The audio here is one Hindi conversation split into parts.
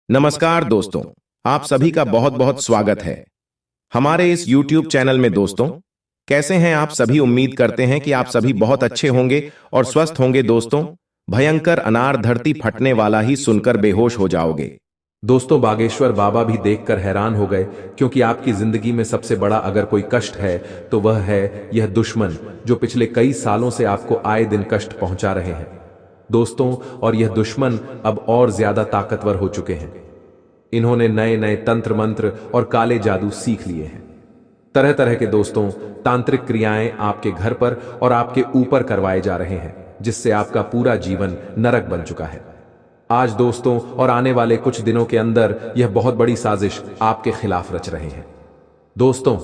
नमस्कार दोस्तों, आप सभी का बहुत बहुत स्वागत है हमारे इस YouTube चैनल में। दोस्तों, कैसे हैं आप सभी? उम्मीद करते हैं कि आप सभी बहुत अच्छे होंगे और स्वस्थ होंगे। दोस्तों, भयंकर अनार धरती फटने वाला ही सुनकर बेहोश हो जाओगे। दोस्तों, बागेश्वर बाबा भी देखकर हैरान हो गए, क्योंकि आपकी जिंदगी में सबसे बड़ा अगर कोई कष्ट है तो वह है यह दुश्मन, जो पिछले कई सालों से आपको आए दिन कष्ट पहुंचा रहे हैं दोस्तों। और यह दुश्मन अब और ज्यादा ताकतवर हो चुके हैं। इन्होंने नए नए तंत्र मंत्र और काले जादू सीख लिए हैं। तरह तरह के दोस्तों तांत्रिक क्रियाएं आपके घर पर और आपके ऊपर करवाए जा रहे हैं, जिससे आपका पूरा जीवन नरक बन चुका है। आज दोस्तों और आने वाले कुछ दिनों के अंदर यह बहुत बड़ी साजिश आपके खिलाफ रच रहे हैं। दोस्तों,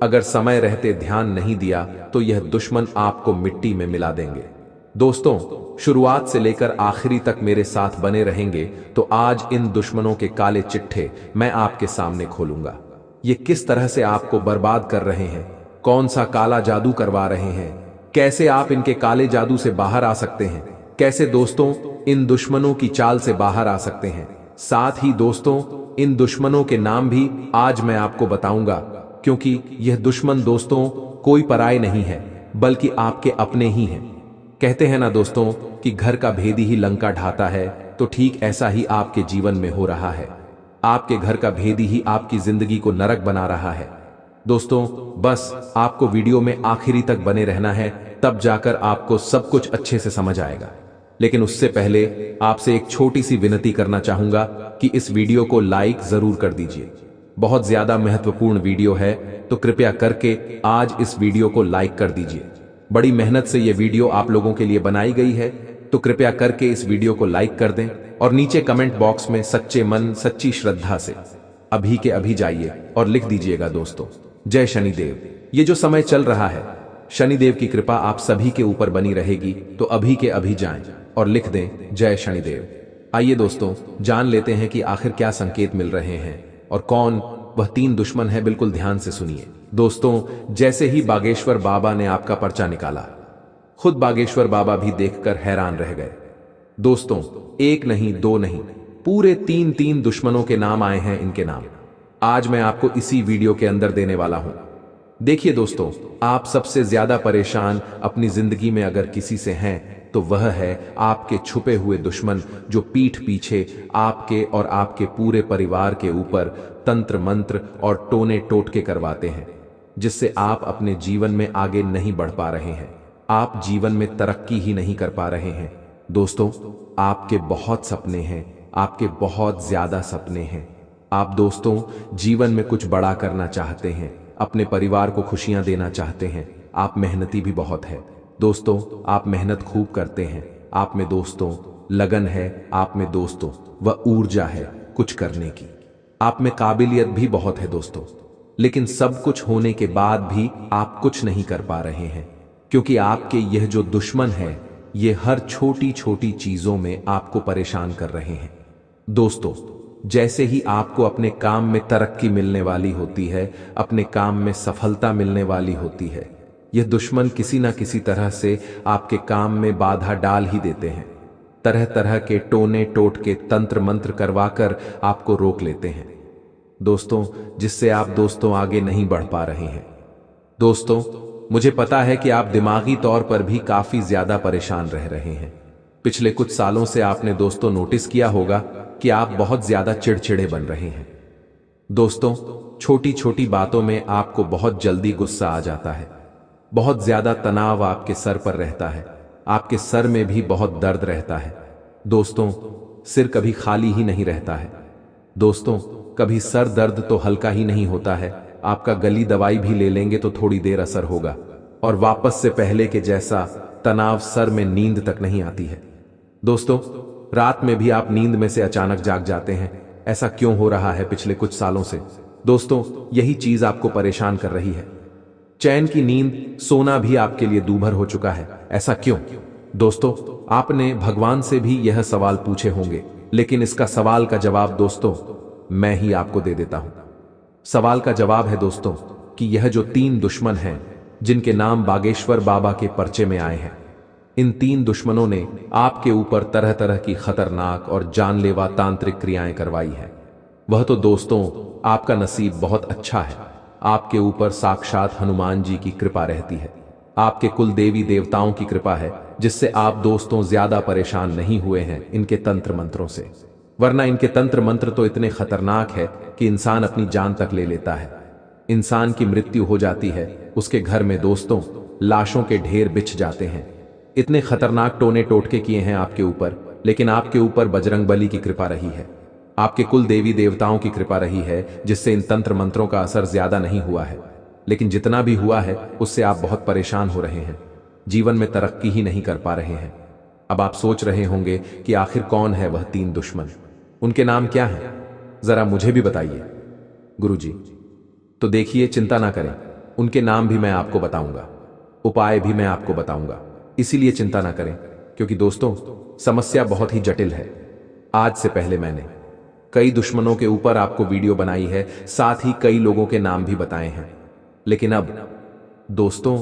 अगर समय रहते ध्यान नहीं दिया तो यह दुश्मन आपको मिट्टी में मिला देंगे। दोस्तों, शुरुआत से लेकर आखिरी तक मेरे साथ बने रहेंगे तो आज इन दुश्मनों के काले चिट्ठे मैं आपके सामने खोलूंगा। ये किस तरह से आपको बर्बाद कर रहे हैं, कौन सा काला जादू करवा रहे हैं, कैसे आप इनके काले जादू से बाहर आ सकते हैं, कैसे दोस्तों इन दुश्मनों की चाल से बाहर आ सकते हैं। साथ ही दोस्तों, इन दुश्मनों के नाम भी आज मैं आपको बताऊंगा, क्योंकि यह दुश्मन दोस्तों कोई पराये नहीं है, बल्कि आपके अपने ही हैं। कहते हैं ना दोस्तों कि घर का भेदी ही लंका ढाता है, तो ठीक ऐसा ही आपके जीवन में हो रहा है। आपके घर का भेदी ही आपकी जिंदगी को नरक बना रहा है। दोस्तों, बस आपको वीडियो में आखिरी तक बने रहना है, तब जाकर आपको सब कुछ अच्छे से समझ आएगा। लेकिन उससे पहले आपसे एक छोटी सी विनती करना चाहूंगा कि इस वीडियो को लाइक जरूर कर दीजिए। बहुत ज्यादा महत्वपूर्ण वीडियो है, तो कृपया करके आज इस वीडियो को लाइक कर दीजिए। बड़ी मेहनत से यह वीडियो आप लोगों के लिए बनाई गई है, तो कृपया करके इस वीडियो को लाइक कर दें और नीचे कमेंट बॉक्स में सच्चे मन सच्ची श्रद्धा से अभी के अभी जाइए और लिख दीजिएगा दोस्तों, जय शनिदेव। ये जो समय चल रहा है, शनिदेव की कृपा आप सभी के ऊपर बनी रहेगी, तो अभी के अभी जाएं और लिख दें जय शनिदेव। आइए दोस्तों, जान लेते हैं कि आखिर क्या संकेत मिल रहे हैं और कौन वह 3 दुश्मन है। बिल्कुल ध्यान से सुनिए दोस्तों। जैसे ही बागेश्वर बाबा ने आपका पर्चा निकाला, खुद बागेश्वर बाबा भी देखकर हैरान रह गए। दोस्तों, एक नहीं, 2 नहीं, पूरे 3 दुश्मनों के नाम आए हैं। इनके नाम आज मैं आपको इसी वीडियो के अंदर देने वाला हूं। देखिए दोस्तों, आप सबसे ज्यादा परेशान अपनी जिंदगी में अगर किसी से हैं तो वह है आपके छुपे हुए दुश्मन, जो पीठ पीछे आपके और आपके पूरे परिवार के ऊपर तंत्र मंत्र और टोने टोटके करवाते हैं, जिससे आप अपने जीवन में आगे नहीं बढ़ पा रहे हैं। आप जीवन में तरक्की ही नहीं कर पा रहे हैं। दोस्तों, आपके बहुत सपने हैं, आपके बहुत ज्यादा सपने हैं। आप दोस्तों जीवन में कुछ बड़ा करना चाहते हैं, अपने परिवार को खुशियां देना चाहते हैं। आप मेहनती भी बहुत है दोस्तों, आप मेहनत खूब करते हैं। आप में दोस्तों लगन है, आप में दोस्तों वह ऊर्जा है कुछ करने की। आप में काबिलियत भी बहुत है दोस्तों, लेकिन सब कुछ होने के बाद भी आप कुछ नहीं कर पा रहे हैं, क्योंकि आपके यह जो दुश्मन है, ये हर छोटी छोटी चीजों में आपको परेशान कर रहे हैं। दोस्तों, जैसे ही आपको अपने काम में तरक्की मिलने वाली होती है, अपने काम में सफलता मिलने वाली होती है, यह दुश्मन किसी ना किसी तरह से आपके काम में बाधा डाल ही देते हैं। तरह तरह के टोने टोटके तंत्र मंत्र करवाकर आपको रोक लेते हैं दोस्तों, जिससे आप दोस्तों आगे नहीं बढ़ पा रहे हैं। दोस्तों, मुझे पता है कि आप दिमागी तौर पर भी काफी ज्यादा परेशान रह रहे हैं। पिछले कुछ सालों से आपने दोस्तों नोटिस किया होगा कि आप बहुत ज्यादा चिड़चिड़े बन रहे हैं। दोस्तों, छोटी छोटी बातों में आपको बहुत जल्दी गुस्सा आ जाता है। बहुत ज्यादा तनाव आपके सर पर रहता है। आपके सर में भी बहुत दर्द रहता है। दोस्तों, सिर कभी खाली ही नहीं रहता है। दोस्तों, कभी सर दर्द तो हल्का ही नहीं होता है। आपका गली दवाई भी ले लेंगे तो थोड़ी देर असर होगा, और वापस से पहले के जैसा तनाव, सर में नींद तक नहीं आती है। दोस्तों, रात में भी आप नींद में से अचानक जाग जाते हैं। ऐसा क्यों हो रहा है पिछले कुछ सालों से? दोस्तों, यही चीज आपको परेशान कर रही है। चैन की नींद, सोना भी आपके लिए दूभर हो चुका है। ऐसा क्यों? दोस्तों, आपने भगवान से भी यह सवाल पूछे होंगे, लेकिन इसका सवाल का जवाब दोस्तों मैं ही आपको दे देता हूं। सवाल का जवाब है दोस्तों कि यह जो 3 दुश्मन हैं, जिनके नाम बागेश्वर बाबा के पर्चे में आए हैं, इन 3 दुश्मनों ने आपके ऊपर तरह तरह की खतरनाक और जानलेवा तांत्रिक क्रियाएं करवाई है। वह तो दोस्तों आपका नसीब बहुत अच्छा है, आपके ऊपर साक्षात हनुमान जी की कृपा रहती है, आपके कुल देवी देवताओं की कृपा है, जिससे आप दोस्तों ज्यादा परेशान नहीं हुए हैं इनके तंत्र मंत्रों से। वरना इनके तंत्र मंत्र तो इतने खतरनाक है कि इंसान अपनी जान तक ले लेता है। इंसान की मृत्यु हो जाती है, उसके घर में दोस्तों लाशों के ढेर बिछ जाते हैं। इतने खतरनाक टोने टोटके किए हैं आपके ऊपर, लेकिन आपके ऊपर बजरंगबली की कृपा रही है, आपके कुल देवी देवताओं की कृपा रही है, जिससे इन तंत्र मंत्रों का असर ज्यादा नहीं हुआ है। लेकिन जितना भी हुआ है उससे आप बहुत परेशान हो रहे हैं, जीवन में तरक्की ही नहीं कर पा रहे हैं। अब आप सोच रहे होंगे कि आखिर कौन है वह 3 दुश्मन, उनके नाम क्या हैं? जरा मुझे भी बताइए गुरुजी। तो देखिए, चिंता ना करें, उनके नाम भी मैं आपको बताऊंगा, उपाय भी मैं आपको बताऊंगा, इसीलिए चिंता ना करें, क्योंकि दोस्तों समस्या बहुत ही जटिल है। आज से पहले मैंने कई दुश्मनों के ऊपर आपको वीडियो बनाई है, साथ ही कई लोगों के नाम भी बताए हैं। लेकिन अब दोस्तों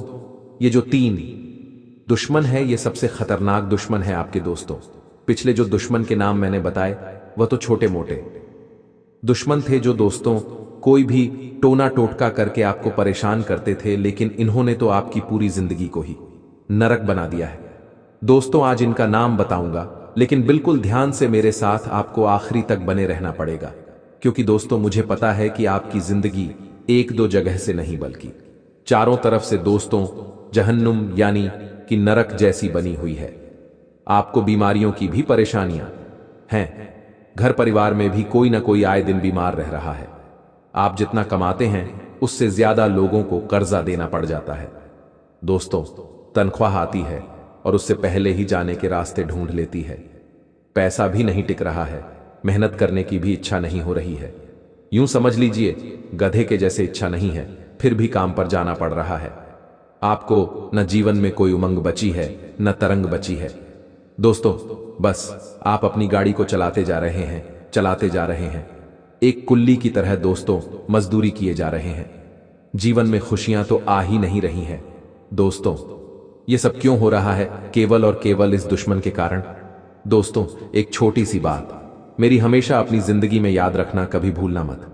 ये जो 3 दुश्मन है, ये सबसे खतरनाक दुश्मन है आपके दोस्तों। पिछले जो दुश्मन के नाम मैंने बताए वह तो छोटे मोटे दुश्मन थे, जो दोस्तों कोई भी टोना टोटका करके आपको परेशान करते थे, लेकिन इन्होंने तो आपकी पूरी जिंदगी को ही नरक बना दिया है। दोस्तों आज इनका नाम बताऊंगा, लेकिन बिल्कुल ध्यान से मेरे साथ आपको आखिरी तक बने रहना पड़ेगा, क्योंकि दोस्तों मुझे पता है कि आपकी जिंदगी 1-2 जगह से नहीं बल्कि चारों तरफ से दोस्तों जहन्नुम यानी कि नरक जैसी बनी हुई है। आपको बीमारियों की भी परेशानियां हैं, घर परिवार में भी कोई ना कोई आए दिन बीमार रह रहा है। आप जितना कमाते हैं उससे ज्यादा लोगों को कर्जा देना पड़ जाता है। दोस्तों तनख्वाह आती है और उससे पहले ही जाने के रास्ते ढूंढ लेती है। पैसा भी नहीं टिक रहा है, मेहनत करने की भी इच्छा नहीं हो रही है। यूं समझ लीजिए गधे के जैसे इच्छा नहीं है, फिर भी काम पर जाना पड़ रहा है। आपको न जीवन में कोई उमंग बची है, न तरंग बची है। दोस्तों बस आप अपनी गाड़ी को चलाते जा रहे हैं, एक कुल्ली की तरह दोस्तों मजदूरी किए जा रहे हैं। जीवन में खुशियां तो आ ही नहीं रही हैं। दोस्तों ये सब क्यों हो रहा है? केवल और केवल इस दुश्मन के कारण। दोस्तों एक छोटी सी बात मेरी हमेशा अपनी जिंदगी में याद रखना, कभी भूलना मत।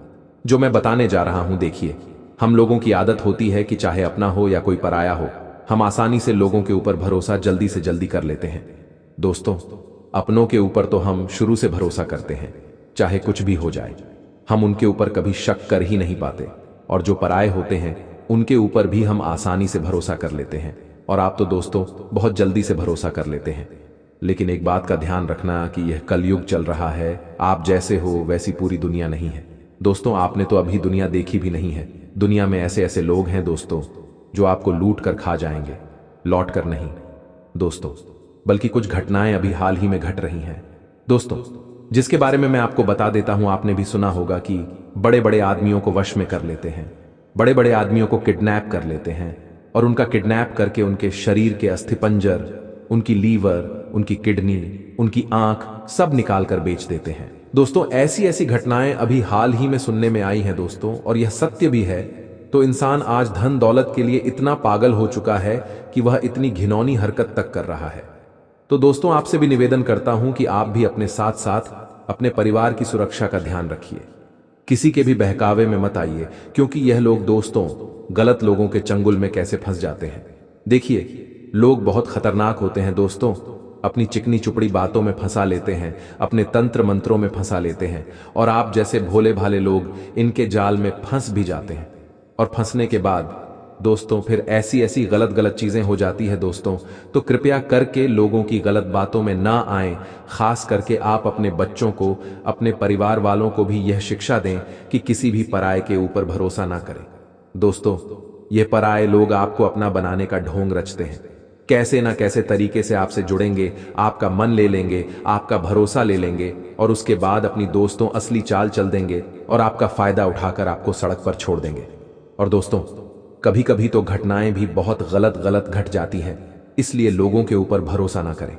जो मैं बताने जा रहा हूं, देखिए हम लोगों की आदत होती है कि चाहे अपना हो या कोई पराया हो, हम आसानी से लोगों के ऊपर भरोसा जल्दी से जल्दी कर लेते हैं। दोस्तों अपनों के ऊपर तो हम शुरू से भरोसा करते हैं, चाहे कुछ भी हो जाए, हम उनके ऊपर कभी शक कर ही नहीं पाते। और जो पराये होते हैं उनके ऊपर भी हम आसानी से भरोसा कर लेते हैं, और आप तो दोस्तों बहुत जल्दी से भरोसा कर लेते हैं। लेकिन एक बात का ध्यान रखना कि यह कलयुग चल रहा है, आप जैसे हो वैसी पूरी दुनिया नहीं है। दोस्तों आपने तो अभी दुनिया देखी भी नहीं है। दुनिया में ऐसे ऐसे लोग हैं दोस्तों जो आपको लूट कर खा जाएंगे, लौट कर नहीं दोस्तों, बल्कि कुछ घटनाएं अभी हाल ही में घट रही हैं दोस्तों, जिसके बारे में मैं आपको बता देता हूं। आपने भी सुना होगा कि बड़े बड़े आदमियों को वश में कर लेते हैं, बड़े बड़े आदमियों को किडनैप कर लेते हैं और उनका किडनैप करके उनके शरीर के अस्थिपंजर, उनकी लीवर, उनकी किडनी, उनकी आंख सब निकाल कर बेच देते हैं। दोस्तों ऐसी ऐसी घटनाएं अभी हाल ही में सुनने में आई हैं दोस्तों, और यह सत्य भी है। तो इंसान आज धन दौलत के लिए इतना पागल हो चुका है कि वह इतनी घिनौनी हरकत तक कर रहा है। तो दोस्तों आपसे भी निवेदन करता हूं कि आप भी अपने साथ साथ अपने परिवार की सुरक्षा का ध्यान रखिए, किसी के भी बहकावे में मत आइए, क्योंकि यह लोग दोस्तों गलत लोगों के चंगुल में कैसे फंस जाते हैं। देखिए लोग बहुत खतरनाक होते हैं दोस्तों, अपनी चिकनी चुपड़ी बातों में फंसा लेते हैं, अपने तंत्र मंत्रों में फंसा लेते हैं, और आप जैसे भोले भाले लोग इनके जाल में फंस भी जाते हैं। और फंसने के बाद दोस्तों फिर ऐसी ऐसी गलत गलत चीजें हो जाती है दोस्तों। तो कृपया करके लोगों की गलत बातों में ना आएं। खास करके आप अपने बच्चों को, अपने परिवार वालों को भी यह शिक्षा दें कि किसी भी पराये के ऊपर भरोसा ना करें। दोस्तों ये पराये लोग आपको अपना बनाने का ढोंग रचते हैं, कैसे ना कैसे तरीके से आपसे जुड़ेंगे, आपका मन ले लेंगे, आपका भरोसा ले लेंगे, और उसके बाद अपनी दोस्तों असली चाल चल देंगे और आपका फायदा उठाकर आपको सड़क पर छोड़ देंगे। और दोस्तों कभी कभी तो घटनाएं भी बहुत गलत घट जाती हैं, इसलिए लोगों के ऊपर भरोसा ना करें।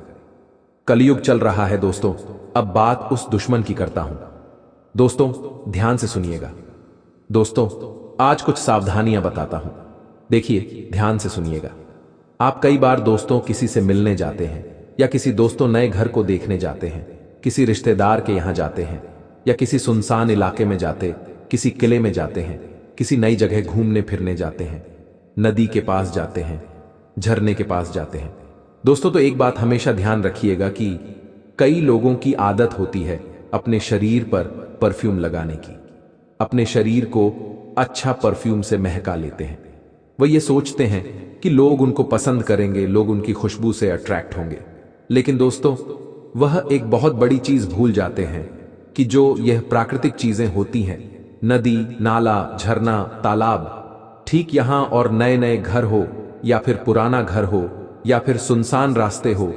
कलयुग चल रहा है दोस्तों। अब बात उस दुश्मन की करता हूं। दोस्तों ध्यान से सुनिएगा। दोस्तों आज कुछ सावधानियां बताता हूं, देखिए ध्यान से सुनिएगा। आप कई बार दोस्तों किसी से मिलने जाते हैं या किसी दोस्तों नए घर को देखने जाते हैं, किसी रिश्तेदार के यहां जाते हैं या किसी सुनसान इलाके में जाते, किसी किले में जाते हैं, किसी नई जगह घूमने फिरने जाते हैं, नदी के पास जाते हैं, झरने के पास जाते हैं। दोस्तों तो एक बात हमेशा ध्यान रखिएगा कि कई लोगों की आदत होती है अपने शरीर पर परफ्यूम लगाने की। अपने शरीर को अच्छा परफ्यूम से महका लेते हैं। वह ये सोचते हैं कि लोग उनको पसंद करेंगे, लोग उनकी खुशबू से अट्रैक्ट होंगे। लेकिन दोस्तों वह एक बहुत बड़ी चीज भूल जाते हैं कि जो यह प्राकृतिक चीजें होती हैं, नदी, नाला, झरना, तालाब, ठीक यहां और नए नए घर हो या फिर पुराना घर हो या फिर सुनसान रास्ते हो,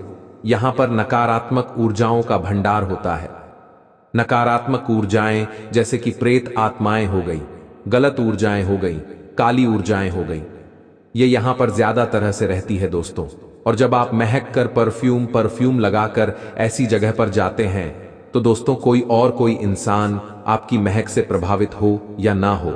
यहां पर नकारात्मक ऊर्जाओं का भंडार होता है। नकारात्मक ऊर्जाएं जैसे कि प्रेत आत्माएं हो गई, गलत ऊर्जाएं हो गई, काली ऊर्जाएं हो गई, ये यहां पर ज्यादा तरह से रहती है दोस्तों। और जब आप महक कर परफ्यूम लगाकर ऐसी जगह पर जाते हैं तो दोस्तों कोई इंसान आपकी महक से प्रभावित हो या ना हो,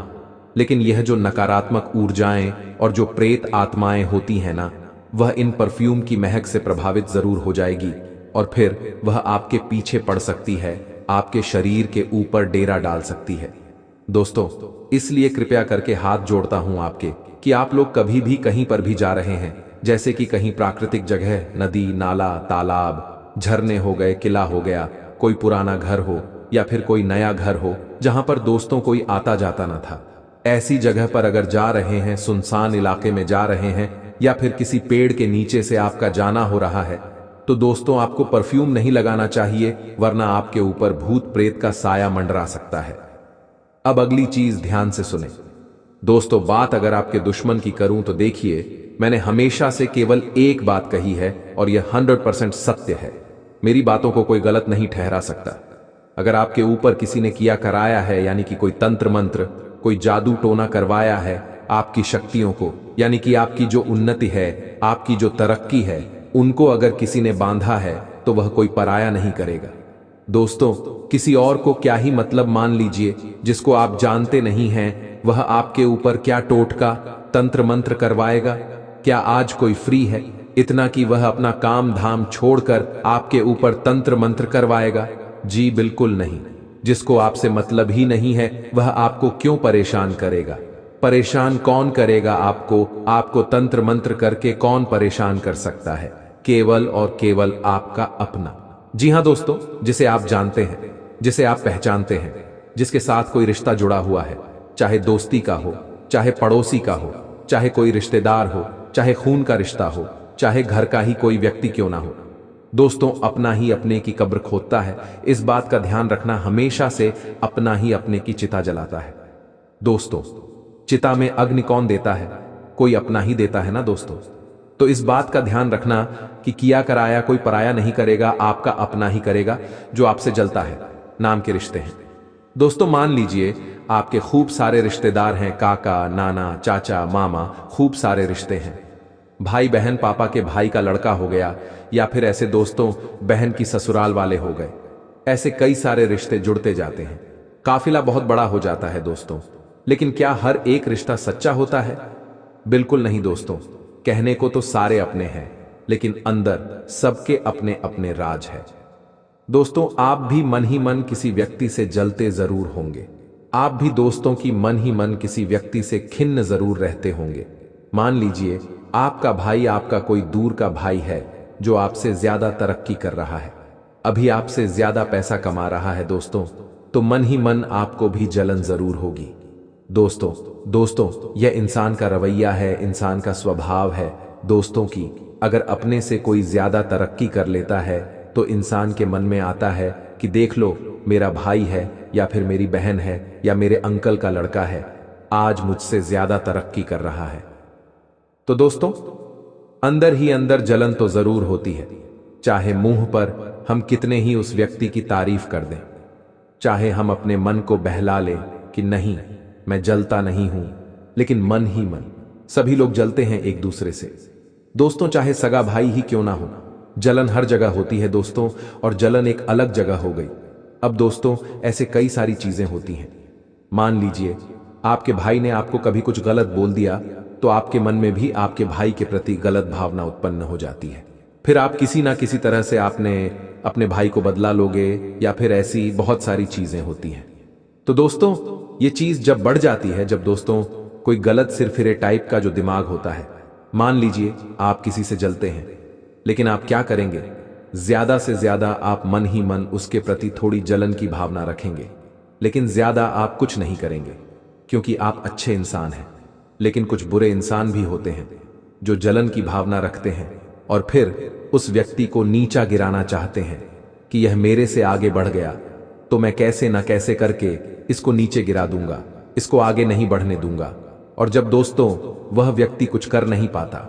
लेकिन यह जो नकारात्मक ऊर्जाएं और जो प्रेत आत्माएं होती हैं ना, वह इन परफ्यूम की महक से प्रभावित जरूर हो जाएगी और फिर वह आपके पीछे पड़ सकती है, आपके शरीर के ऊपर डेरा डाल सकती है। दोस्तों इसलिए कृपया करके हाथ जोड़ता हूं आपके कि आप लोग कभी भी कहीं पर भी जा रहे हैं, जैसे कि कहीं प्राकृतिक जगह, नदी, नाला, तालाब, झरने हो गए, किला हो गया, कोई पुराना घर हो या फिर कोई नया घर हो जहां पर दोस्तों कोई आता जाता ना था, ऐसी जगह पर अगर जा रहे हैं, सुनसान इलाके में जा रहे हैं या फिर किसी पेड़ के नीचे से आपका जाना हो रहा है, तो दोस्तों आपको परफ्यूम नहीं लगाना चाहिए, वरना आपके ऊपर भूत प्रेत का साया मंडरा सकता है। अब अगली चीज ध्यान से सुने दोस्तों। बात अगर आपके दुश्मन की करूं तो देखिए, मैंने हमेशा से केवल एक बात कही है और यह 100% सत्य है। मेरी बातों को कोई गलत नहीं ठहरा सकता। अगर आपके ऊपर किसी ने किया कराया है, यानी कि कोई तंत्र मंत्र, कोई जादू टोना करवाया है आपकी शक्तियों को, यानी कि आपकी जो उन्नति है, आपकी जो तरक्की है, उनको अगर किसी ने बांधा है तो वह कोई पराया नहीं करेगा। दोस्तों किसी और को क्या ही मतलब मान लीजिए, जिसको आप जानते नहीं हैं, वह आपके ऊपर क्या टोटका तंत्र मंत्र करवाएगा। क्या आज कोई फ्री है इतना कि वह अपना काम धाम छोड़कर आपके ऊपर तंत्र मंत्र करवाएगा? जी बिल्कुल नहीं। जिसको आपसे मतलब ही नहीं है वह आपको क्यों परेशान करेगा? परेशान कौन करेगा आपको? आपको तंत्र मंत्र करके कौन परेशान कर सकता है? केवल और केवल आपका अपना। जी हां दोस्तों, जिसे आप जानते हैं, जिसे आप पहचानते हैं, जिसके साथ कोई रिश्ता जुड़ा हुआ है, चाहे दोस्ती का हो, चाहे पड़ोसी का हो, चाहे कोई रिश्तेदार हो, चाहे खून का रिश्ता हो, चाहे घर का ही कोई व्यक्ति क्यों ना हो। दोस्तों अपना ही अपने की कब्र खोदता है, इस बात का ध्यान रखना। हमेशा से अपना ही अपने की चिता जलाता है। दोस्तों चिता में अग्नि कौन देता है? कोई अपना ही देता है ना दोस्तों। तो इस बात का ध्यान रखना कि किया कराया कोई पराया नहीं करेगा, आपका अपना ही करेगा जो आपसे जलता है। नाम के रिश्ते हैं दोस्तों। मान लीजिए आपके खूब सारे रिश्तेदार हैं, काका, नाना, चाचा, मामा, खूब सारे रिश्ते हैं। भाई बहन पापा के भाई का लड़का हो गया, या फिर ऐसे दोस्तों बहन की ससुराल वाले हो गए। ऐसे कई सारे रिश्ते जुड़ते जाते हैं, काफिला बहुत बड़ा हो जाता है दोस्तों। लेकिन क्या हर एक रिश्ता सच्चा होता है? बिल्कुल नहीं दोस्तों। कहने को तो सारे अपने हैं, लेकिन अंदर सबके अपने अपने राज है। दोस्तों आप भी मन ही मन किसी व्यक्ति से जलते जरूर होंगे। आप भी दोस्तों की मन ही मन किसी व्यक्ति से खिन्न जरूर रहते होंगे। मान लीजिए आपका भाई, आपका कोई दूर का भाई है जो आपसे ज्यादा तरक्की कर रहा है, अभी आपसे ज्यादा पैसा कमा रहा है दोस्तों, तो मन ही मन आपको भी जलन जरूर होगी। दोस्तों यह इंसान का रवैया है, इंसान का स्वभाव है दोस्तों की। अगर अपने से कोई ज्यादा तरक्की कर लेता है तो इंसान के मन में आता है कि देख लो मेरा भाई है या फिर मेरी बहन है या मेरे अंकल का लड़का है, आज मुझसे ज्यादा तरक्की कर रहा है। तो दोस्तों अंदर ही अंदर जलन तो जरूर होती है, चाहे मुंह पर हम कितने ही उस व्यक्ति की तारीफ कर दें, चाहे हम अपने मन को बहला लें कि नहीं मैं जलता नहीं हूं, लेकिन मन ही मन सभी लोग जलते हैं एक दूसरे से। दोस्तों चाहे सगा भाई ही क्यों ना हो, जलन हर जगह होती है दोस्तों, और जलन एक अलग जगह हो गई। अब दोस्तों ऐसे कई सारी चीजें होती हैं। मान लीजिए आपके भाई ने आपको कभी कुछ गलत बोल दिया तो आपके मन में भी आपके भाई के प्रति गलत भावना उत्पन्न हो जाती है। फिर आप किसी ना किसी तरह से आपने अपने भाई को बदला लोगे या फिर ऐसी बहुत सारी चीजें होती हैं। तो दोस्तों ये चीज जब बढ़ जाती है, जब दोस्तों कोई गलत सिरफिरे टाइप का जो दिमाग होता है, मान लीजिए आप किसी से जलते हैं, लेकिन आप क्या करेंगे, ज्यादा से ज्यादा आप मन ही मन उसके प्रति थोड़ी जलन की भावना रखेंगे, लेकिन ज्यादा आप कुछ नहीं करेंगे क्योंकि आप अच्छे इंसान हैं। लेकिन कुछ बुरे इंसान भी होते हैं जो जलन की भावना रखते हैं और फिर उस व्यक्ति को नीचा गिराना चाहते हैं कि यह मेरे से आगे बढ़ गया तो मैं कैसे ना कैसे करके इसको नीचे गिरा दूंगा, इसको आगे नहीं बढ़ने दूंगा। और जब दोस्तों वह व्यक्ति कुछ कर नहीं पाता,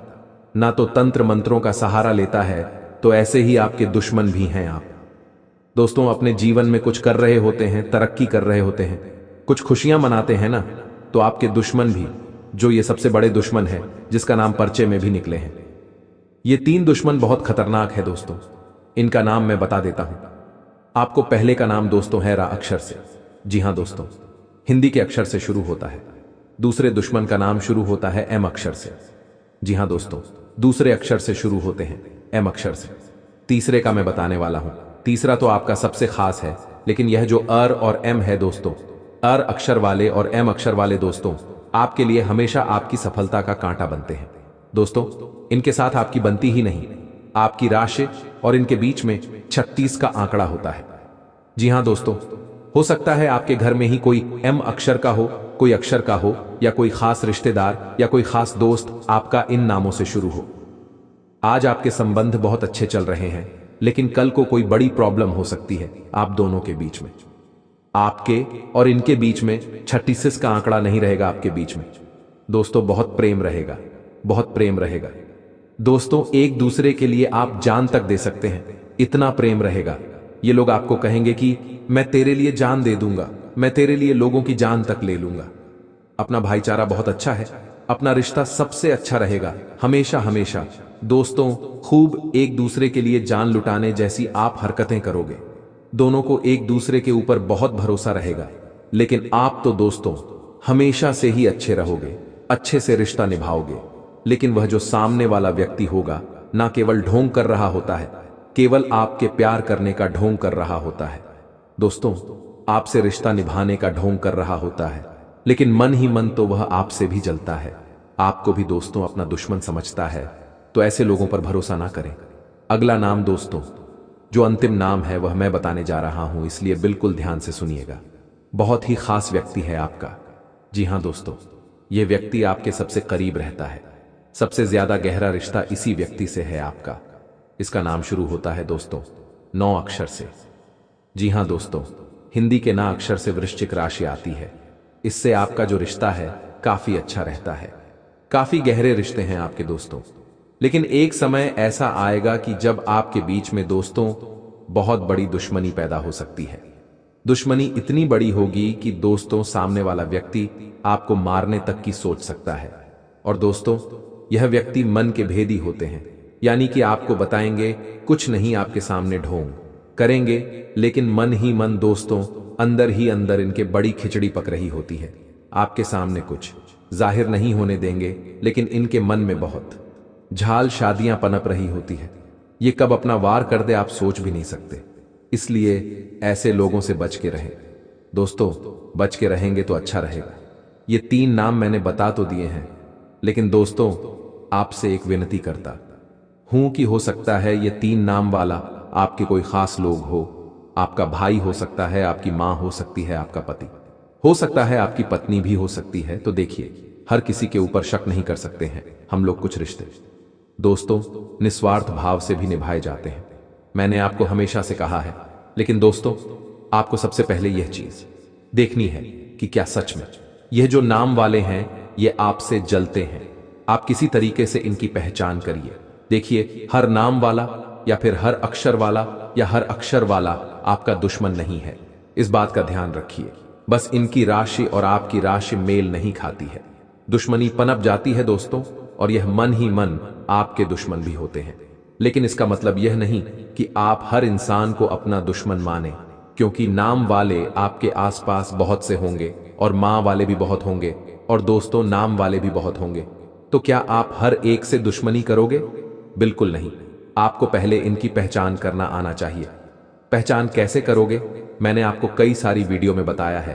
ना तो तंत्र मंत्रों का सहारा लेता है, तो ऐसे ही आपके दुश्मन भी हैं आप। दोस्तों अपने जीवन में कुछ कर रहे होते हैं, तरक्की कर रहे होते हैं, कुछ खुशियां मनाते हैं ना, तो आपके दुश्मन भी, जो ये सबसे बड़े दुश्मन है जिसका नाम पर्चे में भी निकले हैं, ये 3 दुश्मन बहुत खतरनाक है दोस्तों। इनका नाम मैं बता देता हूं आपको। पहले का नाम दोस्तों है रा अक्षर से। जी हां दोस्तों, हिंदी के अक्षर से शुरू होता है। दूसरे दुश्मन का नाम शुरू होता है एम अक्षर से। जी हां दोस्तों, दूसरे अक्षर से शुरू होते हैं एम अक्षर से। तीसरे का मैं बताने वाला हूं। तीसरा तो आपका सबसे खास है, लेकिन यह जो अर और एम है दोस्तों, अर अक्षर वाले और एम अक्षर वाले दोस्तों आपके लिए हमेशा आपकी सफलता का कांटा बनते हैं। दोस्तों इनके साथ आपकी बनती ही नहीं, आपकी राशि और इनके बीच में 36 का आंकड़ा होता है। जी हां दोस्तों, हो सकता है आपके घर में ही कोई एम अक्षर का हो, कोई अक्षर का हो, या कोई खास रिश्तेदार या कोई खास दोस्त आपका इन नामों से शुरू हो। आज आपके संबंध बहुत अच्छे चल रहे हैं, लेकिन कल को कोई बड़ी प्रॉब्लम हो सकती है आप दोनों के बीच में। आपके और इनके बीच में 36 का आंकड़ा नहीं रहेगा आपके बीच में। दोस्तों बहुत प्रेम रहेगा, बहुत प्रेम रहेगा। दोस्तों एक दूसरे के लिए आप जान तक दे सकते हैं, इतना प्रेम रहेगा। ये लोग आपको कहेंगे कि मैं तेरे लिए जान दे दूंगा, मैं तेरे लिए लोगों की जान तक ले लूंगा। अपना भाईचारा बहुत अच्छा है, अपना रिश्ता सबसे अच्छा रहेगा हमेशा हमेशा। दोस्तों खूब एक दूसरे के लिए जान लुटाने जैसी आप हरकतें करोगे, दोनों को एक दूसरे के ऊपर बहुत भरोसा रहेगा। लेकिन आप तो दोस्तों हमेशा से ही अच्छे रहोगे, अच्छे से रिश्ता निभाओगे। लेकिन वह जो सामने वाला व्यक्ति होगा, ना केवल ढोंग कर रहा होता है, केवल आपके प्यार करने का ढोंग कर रहा होता है। दोस्तों आपसे रिश्ता निभाने का ढोंग कर रहा होता है, लेकिन मन ही मन तो वह आपसे भी जलता है, आपको भी दोस्तों अपना दुश्मन समझता है। तो ऐसे लोगों पर भरोसा ना करें। अगला नाम दोस्तों, जो अंतिम नाम है वह मैं बताने जा रहा हूं, इसलिए बिल्कुल ध्यान से सुनिएगा। बहुत ही खास व्यक्ति है आपका। जी हां दोस्तों, यह व्यक्ति आपके सबसे करीब रहता है, सबसे ज्यादा गहरा रिश्ता इसी व्यक्ति से है आपका। इसका नाम शुरू होता है दोस्तों 9 अक्षर से। जी हां दोस्तों, हिंदी के ना अक्षर से वृश्चिक राशि आती है। इससे आपका जो रिश्ता है काफी अच्छा रहता है, काफी गहरे रिश्ते हैं आपके दोस्तों। लेकिन एक समय ऐसा आएगा कि जब आपके बीच में दोस्तों बहुत बड़ी दुश्मनी पैदा हो सकती है। दुश्मनी इतनी बड़ी होगी कि दोस्तों सामने वाला व्यक्ति आपको मारने तक की सोच सकता है। और दोस्तों यह व्यक्ति मन के भेदी होते हैं, यानी कि आपको बताएंगे कुछ नहीं, आपके सामने ढोंग करेंगे, लेकिन मन ही मन दोस्तों अंदर ही अंदर इनके बड़ी खिचड़ी पक रही होती है। आपके सामने कुछ जाहिर नहीं होने देंगे, लेकिन इनके मन में बहुत झाल शादियां पनप रही होती है। ये कब अपना वार कर दे आप सोच भी नहीं सकते। इसलिए ऐसे लोगों से बच के रहें दोस्तों, बच के रहेंगे तो अच्छा रहेगा। ये 3 नाम मैंने बता तो दिए हैं, लेकिन दोस्तों आपसे एक विनती करता हूं कि हो सकता है ये 3 नाम वाला आपके कोई खास लोग हो। आपका भाई हो सकता है, आपकी मां हो सकती है, आपका पति हो सकता है, आपकी पत्नी भी हो सकती है। तो देखिए हर किसी के ऊपर शक नहीं कर सकते हैं हम लोग। कुछ रिश्ते दोस्तों निस्वार्थ भाव से भी निभाए जाते हैं, मैंने आपको हमेशा से कहा है। लेकिन दोस्तों आपको सबसे पहले यह चीज देखनी है कि क्या सच में यह जो नाम वाले हैं ये आपसे जलते हैं। आप किसी तरीके से इनकी पहचान करिए। देखिए हर नाम वाला या फिर हर अक्षर वाला या हर अक्षर वाला आपका दुश्मन नहीं है, इस बात का ध्यान रखिए। बस इनकी राशि और आपकी राशि मेल नहीं खाती है, दुश्मनी पनप जाती है दोस्तों, और यह मन ही मन आपके दुश्मन भी होते हैं। लेकिन इसका मतलब यह नहीं कि आप हर इंसान को अपना दुश्मन माने, क्योंकि नाम वाले आपके आसपास बहुत से होंगे और मां वाले भी बहुत होंगे और दोस्तों नाम वाले भी बहुत होंगे। तो क्या आप हर एक से दुश्मनी करोगे? बिल्कुल नहीं। आपको पहले इनकी पहचान करना आना चाहिए। पहचान कैसे करोगे, मैंने आपको कई सारी वीडियो में बताया है।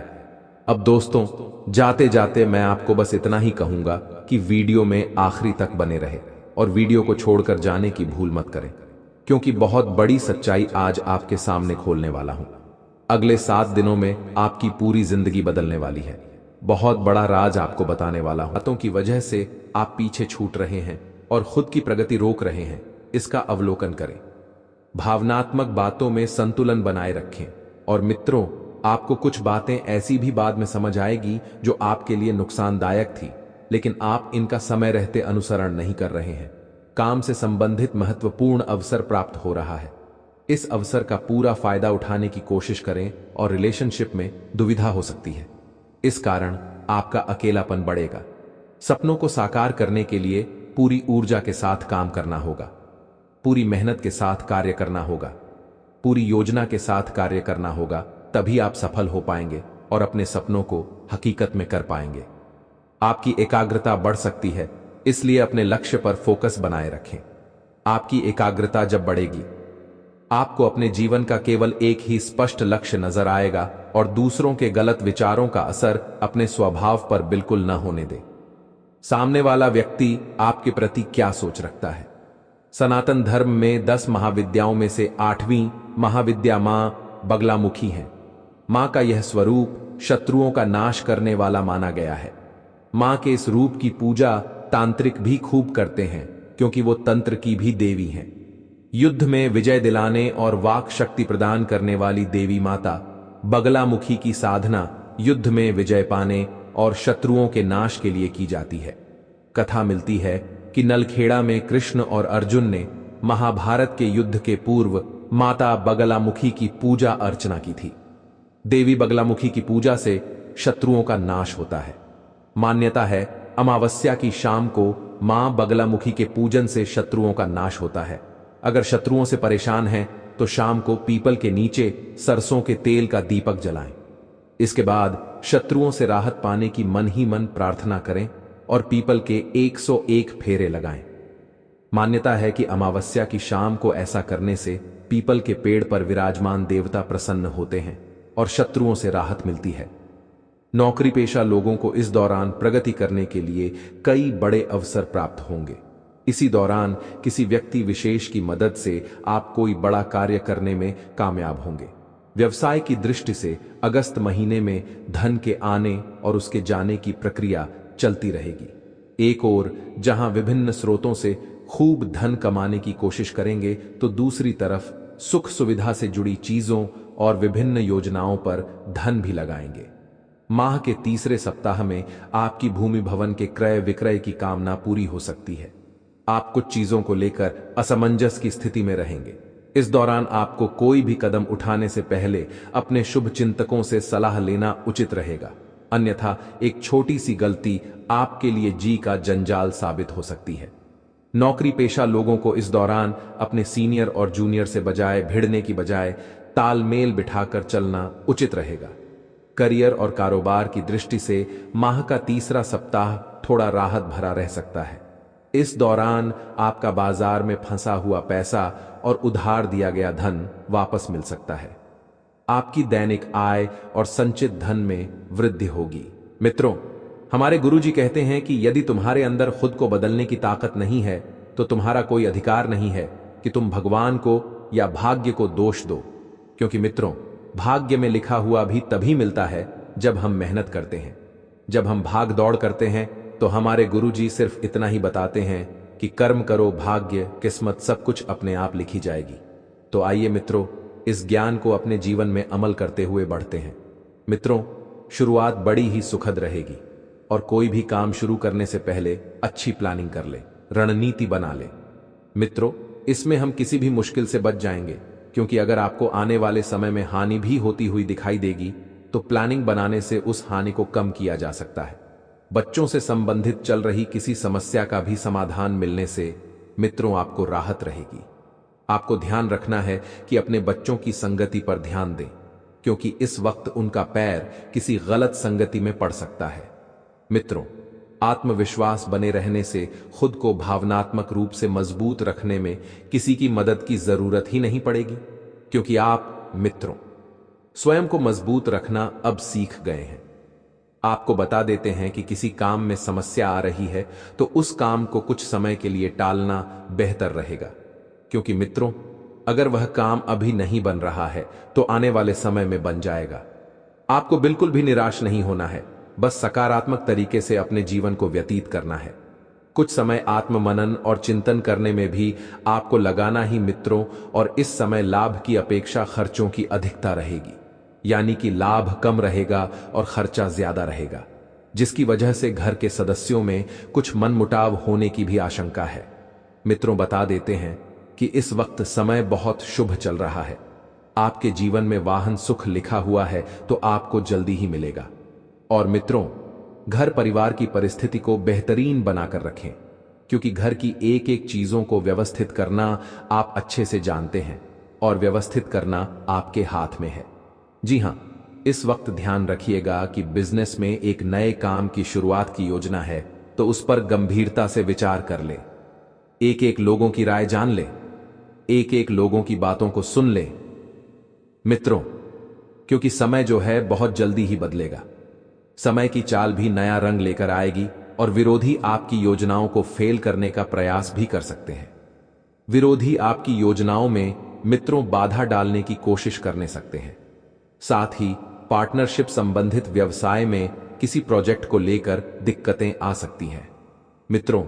अब दोस्तों, जाते जाते मैं आपको बस इतना ही कहूंगा कि वीडियो में आखिरी तक बने रहे और वीडियो को छोड़कर जाने की भूल मत करें, क्योंकि बहुत बड़ी सच्चाई आज आपके सामने खोलने वाला हूं। अगले 7 दिनों में आपकी पूरी जिंदगी बदलने वाली है। बहुत बड़ा राज आपको बताने वाला हूं। बातों की वजह से आप पीछे छूट रहे हैं और खुद की प्रगति रोक रहे हैं, इसका अवलोकन करें। भावनात्मक बातों में संतुलन बनाए रखें। और मित्रों, आपको कुछ बातें ऐसी भी बाद में समझ आएगी जो आपके लिए नुकसानदायक थी, लेकिन आप इनका समय रहते अनुसरण नहीं कर रहे हैं। काम से संबंधित महत्वपूर्ण अवसर प्राप्त हो रहा है। इस अवसर का पूरा फायदा उठाने की कोशिश करें और रिलेशनशिप में दुविधा हो सकती है। इस कारण आपका अकेलापन बढ़ेगा। सपनों को साकार करने के लिए पूरी ऊर्जा के साथ काम करना होगा, पूरी मेहनत के साथ कार्य करना होगा, पूरी योजना के साथ कार्य करना होगा, तभी आप सफल हो पाएंगे और अपने सपनों को हकीकत में कर पाएंगे। आपकी एकाग्रता बढ़ सकती है, इसलिए अपने लक्ष्य पर फोकस बनाए रखें। आपकी एकाग्रता जब बढ़ेगी, आपको अपने जीवन का केवल एक ही स्पष्ट लक्ष्य नजर आएगा और दूसरों के गलत विचारों का असर अपने स्वभाव पर बिल्कुल न होने दे। सामने वाला व्यक्ति आपके प्रति क्या सोच रखता है। सनातन धर्म में 10 महाविद्याओं में से 8वीं महाविद्या मां बगलामुखी है। मां का यह स्वरूप शत्रुओं का नाश करने वाला माना गया है। मां के इस रूप की पूजा तांत्रिक भी खूब करते हैं, क्योंकि वो तंत्र की भी देवी हैं। युद्ध में विजय दिलाने और वाक शक्ति प्रदान करने वाली देवी माता बगलामुखी की साधना युद्ध में विजय पाने और शत्रुओं के नाश के लिए की जाती है। कथा मिलती है कि नलखेड़ा में कृष्ण और अर्जुन ने महाभारत के युद्ध के पूर्व माता बगलामुखी की पूजा अर्चना की थी। देवी बगलामुखी की पूजा से शत्रुओं का नाश होता है। मान्यता है अमावस्या की शाम को मां बगलामुखी के पूजन से शत्रुओं का नाश होता है। अगर शत्रुओं से परेशान हैं तो शाम को पीपल के नीचे सरसों के तेल का दीपक जलाएं। इसके बाद शत्रुओं से राहत पाने की मन ही मन प्रार्थना करें और पीपल के 101 फेरे लगाएं। मान्यता है कि अमावस्या की शाम को ऐसा करने से पीपल के पेड़ पर विराजमान देवता प्रसन्न होते हैं और शत्रुओं से राहत मिलती है। नौकरी पेशा लोगों को इस दौरान प्रगति करने के लिए कई बड़े अवसर प्राप्त होंगे। इसी दौरान किसी व्यक्ति विशेष की मदद से आप कोई बड़ा कार्य करने में कामयाब होंगे। व्यवसाय की दृष्टि से अगस्त महीने में धन के आने और उसके जाने की प्रक्रिया चलती रहेगी। एक ओर जहां विभिन्न स्रोतों से खूब धन कमाने की कोशिश करेंगे, तो दूसरी तरफ सुख सुविधा से जुड़ी चीजों और विभिन्न योजनाओं पर धन भी लगाएंगे। माह के तीसरे सप्ताह में आपकी भूमि भवन के क्रय विक्रय की कामना पूरी हो सकती है। आप कुछ चीजों को लेकर असमंजस की स्थिति में रहेंगे। इस दौरान आपको कोई भी कदम उठाने से पहले अपने शुभ चिंतकों से सलाह लेना उचित रहेगा, अन्यथा एक छोटी सी गलती आपके लिए जी का जंजाल साबित हो सकती है। नौकरी पेशा लोगों को इस दौरान अपने सीनियर और जूनियर से भिड़ने की बजाय तालमेल बिठाकर चलना उचित रहेगा। करियर और कारोबार की दृष्टि से माह का तीसरा सप्ताह थोड़ा राहत भरा रह सकता है। इस दौरान आपका बाजार में फंसा हुआ पैसा और उधार दिया गया धन वापस मिल सकता है। आपकी दैनिक आय और संचित धन में वृद्धि होगी। मित्रों, हमारे गुरुजी कहते हैं कि यदि तुम्हारे अंदर खुद को बदलने की ताकत नहीं है, तो तुम्हारा कोई अधिकार नहीं है कि तुम भगवान को या भाग्य को दोष दो, क्योंकि मित्रों, भाग्य में लिखा हुआ भी तभी मिलता है जब हम मेहनत करते हैं। जब हम भाग दौड़ करते हैं तो हमारे गुरुजी सिर्फ इतना ही बताते हैं कि कर्म करो, भाग्य किस्मत सब कुछ अपने आप लिखी जाएगी। तो आइए मित्रों, इस ज्ञान को अपने जीवन में अमल करते हुए बढ़ते हैं। मित्रों, शुरुआत बड़ी ही सुखद रहेगी और कोई भी काम शुरू करने से पहले अच्छी प्लानिंग कर ले, रणनीति बना ले। मित्रों, इसमें हम किसी भी मुश्किल से बच जाएंगे, क्योंकि अगर आपको आने वाले समय में हानि भी होती हुई दिखाई देगी तो प्लानिंग बनाने से उस हानि को कम किया जा सकता है। बच्चों से संबंधित चल रही किसी समस्या का भी समाधान मिलने से मित्रों आपको राहत रहेगी। आपको ध्यान रखना है कि अपने बच्चों की संगति पर ध्यान दें, क्योंकि इस वक्त उनका पैर किसी गलत संगति में पड़ सकता है। मित्रों, आत्मविश्वास बने रहने से खुद को भावनात्मक रूप से मजबूत रखने में किसी की मदद की जरूरत ही नहीं पड़ेगी, क्योंकि आप मित्रों स्वयं को मजबूत रखना अब सीख गए हैं। आपको बता देते हैं कि किसी काम में समस्या आ रही है तो उस काम को कुछ समय के लिए टालना बेहतर रहेगा, क्योंकि मित्रों अगर वह काम अभी नहीं बन रहा है तो आने वाले समय में बन जाएगा। आपको बिल्कुल भी निराश नहीं होना है, बस सकारात्मक तरीके से अपने जीवन को व्यतीत करना है। कुछ समय आत्ममनन और चिंतन करने में भी आपको लगाना ही मित्रों, और इस समय लाभ की अपेक्षा खर्चों की अधिकता रहेगी, यानी कि लाभ कम रहेगा और खर्चा ज्यादा रहेगा, जिसकी वजह से घर के सदस्यों में कुछ मनमुटाव होने की भी आशंका है। मित्रों बता देते हैं कि इस वक्त समय बहुत शुभ चल रहा है। आपके जीवन में वाहन सुख लिखा हुआ है तो आपको जल्दी ही मिलेगा। और मित्रों घर परिवार की परिस्थिति को बेहतरीन बनाकर रखें, क्योंकि घर की एक एक चीजों को व्यवस्थित करना आप अच्छे से जानते हैं और व्यवस्थित करना आपके हाथ में है। जी हां, इस वक्त ध्यान रखिएगा कि बिजनेस में एक नए काम की शुरुआत की योजना है तो उस पर गंभीरता से विचार कर ले। एक एक लोगों की राय जान ले, एक एक लोगों की बातों को सुन ले मित्रों, क्योंकि समय जो है बहुत जल्दी ही बदलेगा। समय की चाल भी नया रंग लेकर आएगी और विरोधी आपकी योजनाओं को फेल करने का प्रयास भी कर सकते हैं। विरोधी आपकी योजनाओं में मित्रों बाधा डालने की कोशिश करने सकते हैं। साथ ही पार्टनरशिप संबंधित व्यवसाय में किसी प्रोजेक्ट को लेकर दिक्कतें आ सकती हैं। मित्रों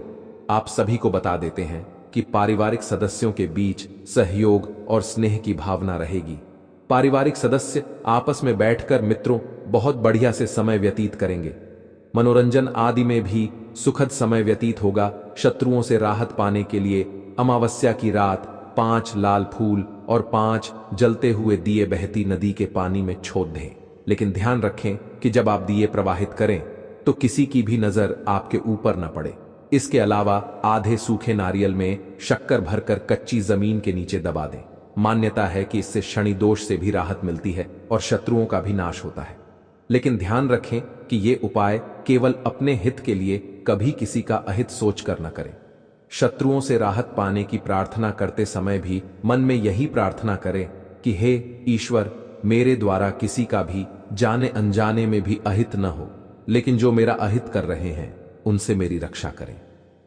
आप सभी को बता देते हैं कि पारिवारिक सदस्यों के बीच सहयोग और स्नेह की भावना रहेगी। पारिवारिक सदस्य आपस में बैठकर मित्रों बहुत बढ़िया से समय व्यतीत करेंगे। मनोरंजन आदि में भी सुखद समय व्यतीत होगा। शत्रुओं से राहत पाने के लिए अमावस्या की रात 5 लाल फूल और 5 जलते हुए दिए बहती नदी के पानी में छोड़ दें, लेकिन ध्यान रखें कि जब आप दिए प्रवाहित करें तो किसी की भी नजर आपके ऊपर न पड़े। इसके अलावा आधे सूखे नारियल में शक्कर भरकर कच्ची जमीन के नीचे दबा दें। मान्यता है कि इससे शनि दोष से भी राहत मिलती है और शत्रुओं का भी नाश होता है। लेकिन ध्यान रखें कि ये उपाय केवल अपने हित के लिए, कभी किसी का अहित सोचकर न करें। शत्रुओं से राहत पाने की प्रार्थना करते समय भी मन में यही प्रार्थना करें कि हे ईश्वर, मेरे द्वारा किसी का भी जाने अनजाने में भी अहित न हो, लेकिन जो मेरा अहित कर रहे हैं उनसे मेरी रक्षा करें।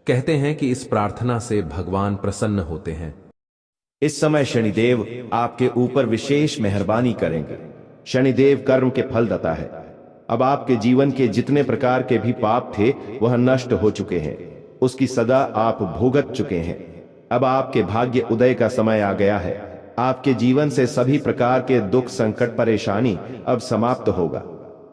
कहते हैं कि इस प्रार्थना से भगवान प्रसन्न होते हैं। इस समय शनिदेव आपके ऊपर विशेष मेहरबानी करेंगे। शनिदेव कर्म के फलदाता है। अब आपके जीवन के जितने प्रकार के भी पाप थे वह नष्ट हो चुके हैं, उसकी सदा आप भुगत चुके हैं। अब आपके भाग्य उदय का समय आ गया है। आपके जीवन से सभी प्रकार के दुख, संकट, परेशानी अब समाप्त होगा।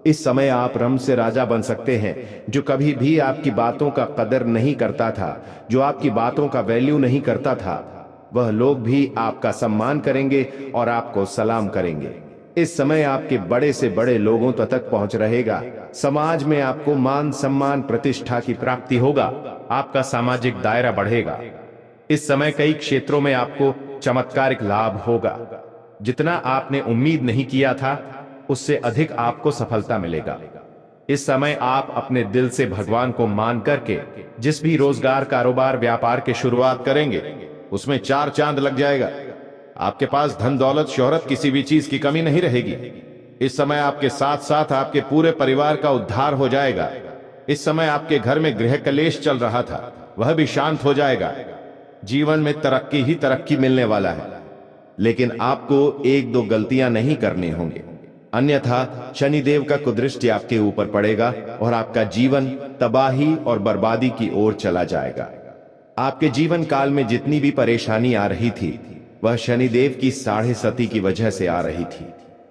इस समय आप रम से राजा बन सकते हैं। जो कभी भी आपकी बातों का कदर नहीं करता था, जो आपकी बातों का वैल्यू नहीं करता था, वह लोग भी आपका सम्मान करेंगे और आपको सलाम करेंगे। इस समय आपके बड़े से बड़े लोगों तक पहुंच रहेगा। समाज में आपको मान, सम्मान, प्रतिष्ठा की प्राप्ति होगा। आपका सामाजिक दायरा बढ़ेगा। इस समय कई क्षेत्रों में आपको चमत्कारिक लाभ होगा। जितना आपने उम्मीद नहीं किया था उससे अधिक आपको सफलता मिलेगा। इस समय आप अपने दिल से भगवान को मान करके जिस भी रोजगार, कारोबार, व्यापार की शुरुआत करेंगे उसमें 4 चांद लग जाएगा। आपके पास धन, दौलत, शोहरत, किसी भी चीज की कमी नहीं रहेगी। इस समय आपके साथ साथ आपके पूरे परिवार का उद्धार हो जाएगा। इस समय आपके घर में गृह कलेश चल रहा था, वह भी शांत हो जाएगा। जीवन में तरक्की ही तरक्की मिलने वाला है, लेकिन आपको 1-2 गलतियां नहीं करनी होंगी, अन्यथा शनिदेव का कुदृष्टि आपके ऊपर पड़ेगा और आपका जीवन तबाही और बर्बादी की ओर चला जाएगा। आपके जीवन काल में जितनी भी परेशानी आ रही थी वह शनिदेव की 6.5 की वजह से आ रही थी,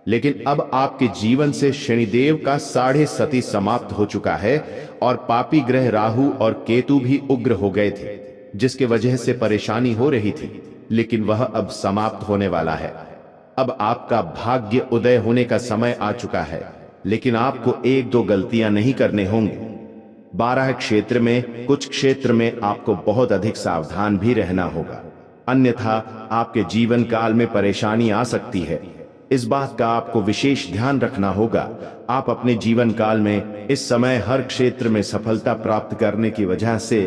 लेकिन अब आपके जीवन से शनिदेव का 6.5 समाप्त हो चुका है और पापी ग्रह राहु और केतु भी उग्र हो गए थे, जिसके वजह से परेशानी हो रही थी, लेकिन वह अब समाप्त होने वाला है। अब आपका भाग्य उदय होने का समय आ चुका है, लेकिन आपको 1-2 गलतियां नहीं करने होंगी। 12 क्षेत्र में कुछ क्षेत्र में आपको बहुत अधिक सावधान भी रहना होगा, अन्यथा आपके जीवन काल में परेशानी आ सकती है। इस बात का आपको विशेष ध्यान रखना होगा। आप अपने जीवन काल में इस समय हर क्षेत्र में सफलता प्राप्त करने की वजह से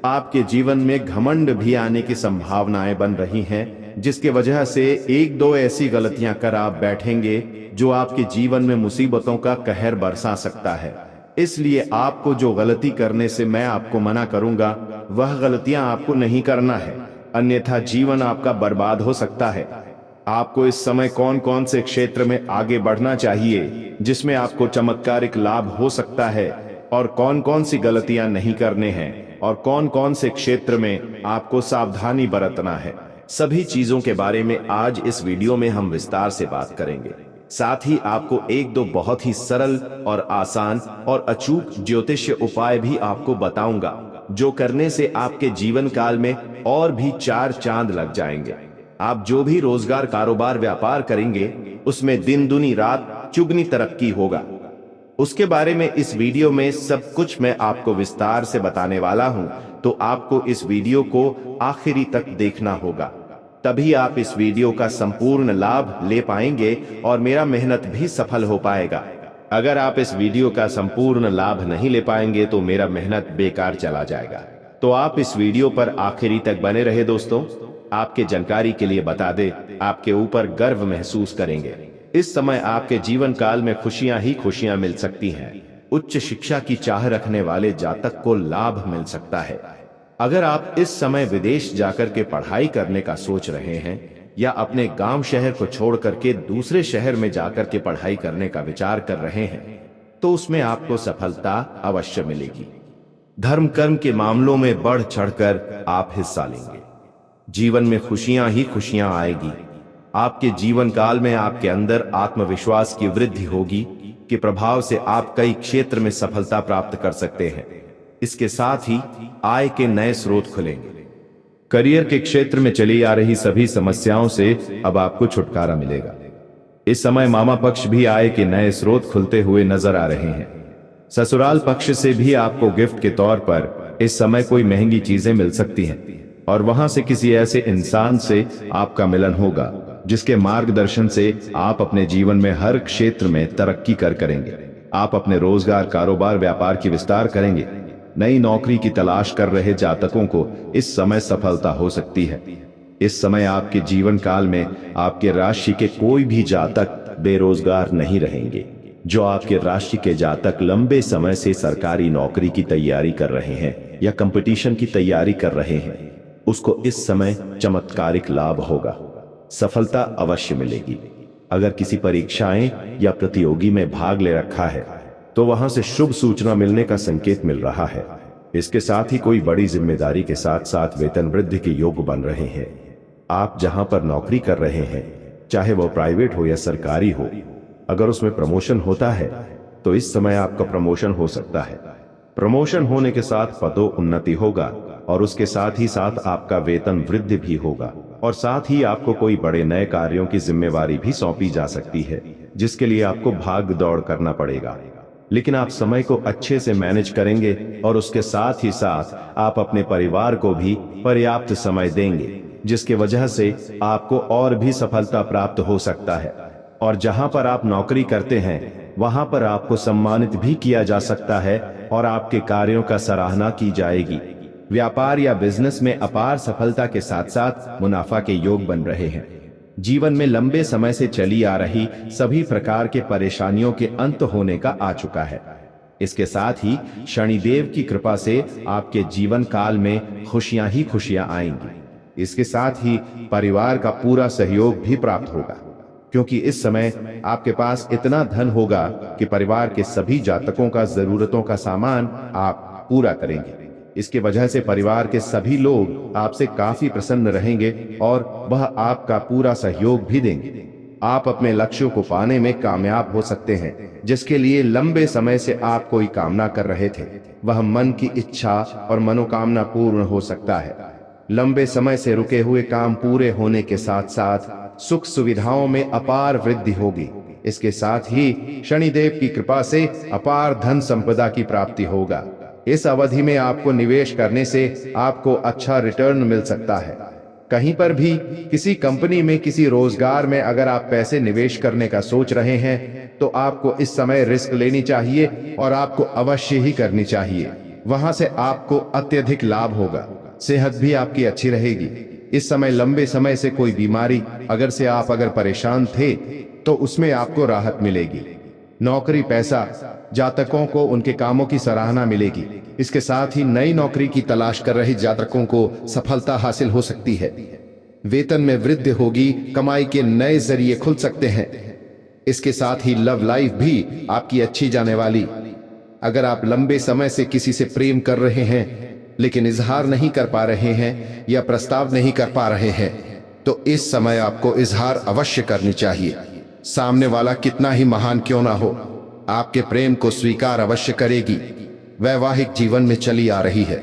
आपके जीवन में घमंड भी आने की संभावनाएं बन रही हैं, जिसके वजह से एक दो ऐसी गलतियां कर आप बैठेंगे जो आपके जीवन में मुसीबतों का कहर बरसा सकता है। इसलिए आपको जो गलती करने से मैं आपको मना करूंगा वह गलतियां आपको नहीं करना है, अन्यथा जीवन आपका बर्बाद हो सकता है। आपको इस समय कौन कौन से क्षेत्र में आगे बढ़ना चाहिए जिसमें आपको चमत्कारिक लाभ हो सकता है, और कौन कौन सी गलतियां नहीं करने हैं, और कौन कौन से क्षेत्र में आपको सावधानी बरतना है, सभी चीजों के बारे में आज इस वीडियो में हम विस्तार से बात करेंगे। साथ ही आपको एक दो बहुत ही सरल और आसान और अचूक ज्योतिष उपाय भी आपको बताऊंगा, जो करने से आपके जीवन काल में और भी चार चांद लग जाएंगे। आप जो भी रोजगार, कारोबार, व्यापार करेंगे उसमें दिन दुनी रात चुगनी तरक्की होगा। उसके बारे में इस वीडियो में सब कुछ मैं आपको विस्तार से बताने वाला हूं, तो आपको इस वीडियो को आखिरी तक देखना होगा, तभी आप इस वीडियो का संपूर्ण लाभ ले पाएंगे और मेरा मेहनत भी सफल हो पाएगा। अगर आप इस वीडियो का संपूर्ण लाभ नहीं ले पाएंगे तो मेरा मेहनत बेकार चला जाएगा। तो आप इस वीडियो पर आखिरी तक बने रहे। दोस्तों, आपके जानकारी के लिए बता दे, आपके ऊपर गर्व महसूस करेंगे। इस समय आपके जीवन काल में खुशियां ही खुशियां मिल सकती हैं। उच्च शिक्षा की चाह रखने वाले जातक को लाभ मिल सकता है। अगर आप इस समय विदेश जाकर के पढ़ाई करने का सोच रहे हैं या अपने गांव शहर को छोड़ करके दूसरे शहर में जाकर के पढ़ाई करने का विचार कर रहे हैं, तो उसमें आपको सफलता अवश्य मिलेगी। धर्म कर्म के मामलों में बढ़ चढ़कर आप हिस्सा लेंगे। जीवन में खुशियां ही खुशियां आएगी। आपके जीवन काल में आपके अंदर आत्मविश्वास की वृद्धि होगी कि प्रभाव से आप कई क्षेत्र में सफलता प्राप्त कर सकते हैं। इसके साथ ही आय के नए स्रोत खुलेंगे। करियर के क्षेत्र में चली आ रही सभी समस्याओं से अब आपको छुटकारा मिलेगा। इस समय मामा पक्ष भी आय के नए स्रोत खुलते हुए नजर आ रहे हैं। ससुराल पक्ष से भी आपको गिफ्ट के तौर पर इस समय कोई महंगी चीजें मिल सकती हैं, और वहां से किसी ऐसे इंसान से आपका मिलन होगा जिसके मार्गदर्शन से आप अपने जीवन में हर क्षेत्र में तरक्की करेंगे। आप अपने रोजगार, कारोबार, व्यापार की विस्तार करेंगे। नई नौकरी की तलाश कर रहे जातकों को इस समय सफलता हो सकती है। इस समय आपके जीवन काल में आपके राशि के कोई भी जातक बेरोजगार नहीं रहेंगे। जो आपके राशि के जातक लंबे समय से सरकारी नौकरी की तैयारी कर रहे हैं या कंपटीशन की तैयारी कर रहे हैं, उसको इस समय चमत्कारिक लाभ होगा, सफलता अवश्य मिलेगी। अगर किसी परीक्षाएं या प्रतियोगी में भाग ले रखा है तो वहां से शुभ सूचना मिलने का संकेत मिल रहा है। इसके साथ ही कोई बड़ी जिम्मेदारी के साथ साथ वेतन वृद्धि के योग बन रहे हैं। आप जहां पर नौकरी कर रहे हैं, चाहे वो प्राइवेट हो या सरकारी हो, अगर उसमें प्रमोशन होता है तो इस समय आपका प्रमोशन हो सकता है। प्रमोशन होने के साथ पदोन्नति होगा और उसके साथ ही साथ आपका वेतन वृद्धि भी होगा, और साथ ही आपको कोई बड़े नए कार्यों की जिम्मेवारी भी सौंपी जा सकती है, जिसके लिए आपको भाग दौड़ करना पड़ेगा। लेकिन आप समय को अच्छे से मैनेज करेंगे और उसके साथ ही साथ आप अपने परिवार को भी पर्याप्त समय देंगे, जिसके वजह से आपको और भी सफलता प्राप्त हो सकता है। और जहां पर आप नौकरी करते हैं वहां पर आपको सम्मानित भी किया जा सकता है और आपके कार्यों का सराहना की जाएगी। व्यापार या बिजनेस में अपार सफलता के साथ साथ मुनाफा के योग बन रहे हैं। जीवन में लंबे समय से चली आ रही सभी प्रकार के परेशानियों के अंत होने का आ चुका है। इसके साथ ही शनिदेव की कृपा से आपके जीवन काल में खुशियां ही खुशियां आएंगी। इसके साथ ही परिवार का पूरा सहयोग भी प्राप्त होगा, क्योंकि इस समय आपके पास इतना धन होगा कि परिवार के सभी जातकों का जरूरतों का सामान आप पूरा करेंगे। इसके वजह से परिवार के सभी लोग आपसे काफी प्रसन्न रहेंगे और वह आपका पूरा सहयोग भी देंगे। आप अपने लक्ष्यों को पाने में कामयाब हो सकते हैं, जिसके लिए लंबे समय से आप कोई कामना कर रहे थे, वह मन की इच्छा और मनोकामना पूर्ण हो सकता है। लंबे समय से रुके हुए काम पूरे होने के साथ साथ सुख सुविधाओं में अपार वृद्धि होगी। इसके साथ ही शनिदेव की कृपा से अपार धन संपदा की प्राप्ति होगा। इस अवधि में आपको निवेश करने से आपको अच्छा रिटर्न मिल सकता है। कहीं पर भी किसी कंपनी में किसी रोजगार में अगर आप पैसे निवेश करने का सोच रहे हैं तो आपको इस समय रिस्क लेनी चाहिए और आपको अवश्य ही करनी चाहिए। वहां से आपको अत्यधिक लाभ होगा। सेहत भी आपकी अच्छी रहेगी। इस समय लंबे समय से कोई बीमारी अगर परेशान थे तो उसमें आपको राहत मिलेगी। नौकरी पैसा जातकों को उनके कामों की सराहना मिलेगी। इसके साथ ही नई नौकरी की तलाश कर रहे जातकों को सफलता हासिल हो सकती है। वेतन में वृद्धि होगी, कमाई के नए जरिए खुल सकते हैं। इसके साथ ही लव लाइफ भी आपकी अच्छी जाने वाली। अगर आप लंबे समय से किसी से प्रेम कर रहे हैं लेकिन इजहार नहीं कर पा रहे हैं या प्रस्ताव नहीं कर पा रहे हैं तो इस समय आपको इजहार अवश्य करनी चाहिए। सामने वाला कितना ही महान क्यों ना हो, आपके प्रेम को स्वीकार अवश्य करेगी। वैवाहिक जीवन में चली आ रही है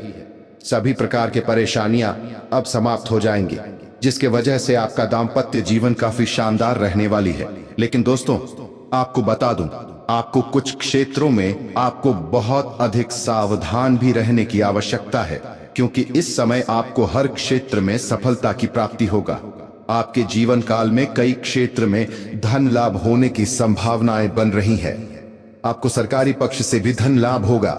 सभी प्रकार के परेशानियां अब समाप्त हो जाएंगी, जिसके वजह से आपका दाम्पत्य जीवन काफी शानदार रहने वाली है। लेकिन दोस्तों, आपको बता दूं, आपको कुछ क्षेत्रों में आपको बहुत अधिक सावधान भी रहने की आवश्यकता है, क्योंकि इस समय आपको हर क्षेत्र में सफलता की प्राप्ति होगा। आपके जीवन काल में कई क्षेत्र में धन लाभ होने की संभावनाएं बन रही हैं। आपको सरकारी पक्ष से भी धन लाभ होगा।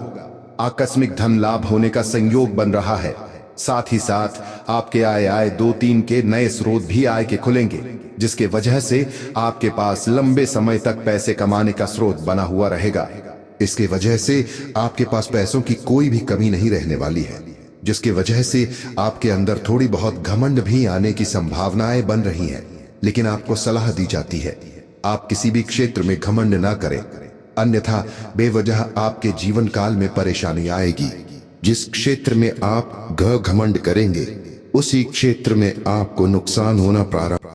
आकस्मिक धन लाभ होने का संयोग बन रहा है। साथ ही साथ आपके आय 2-3 के नए स्रोत भी आय के खुलेंगे, जिसके वजह से आपके पास लंबे समय तक पैसे कमाने का स्रोत बना हुआ रहेगा। इसके वजह से आपके पास पैसों की कोई भी कमी नहीं रहने वाली है, जिसके वजह से आपके अंदर थोड़ी बहुत घमंड भी आने की संभावनाएं बन रही हैं। लेकिन आपको सलाह दी जाती है, आप किसी भी क्षेत्र में घमंड ना करें, अन्यथा बेवजह आपके जीवन काल में परेशानी आएगी। जिस क्षेत्र में आप घमंड करेंगे उसी क्षेत्र में आपको नुकसान होना प्रारंभ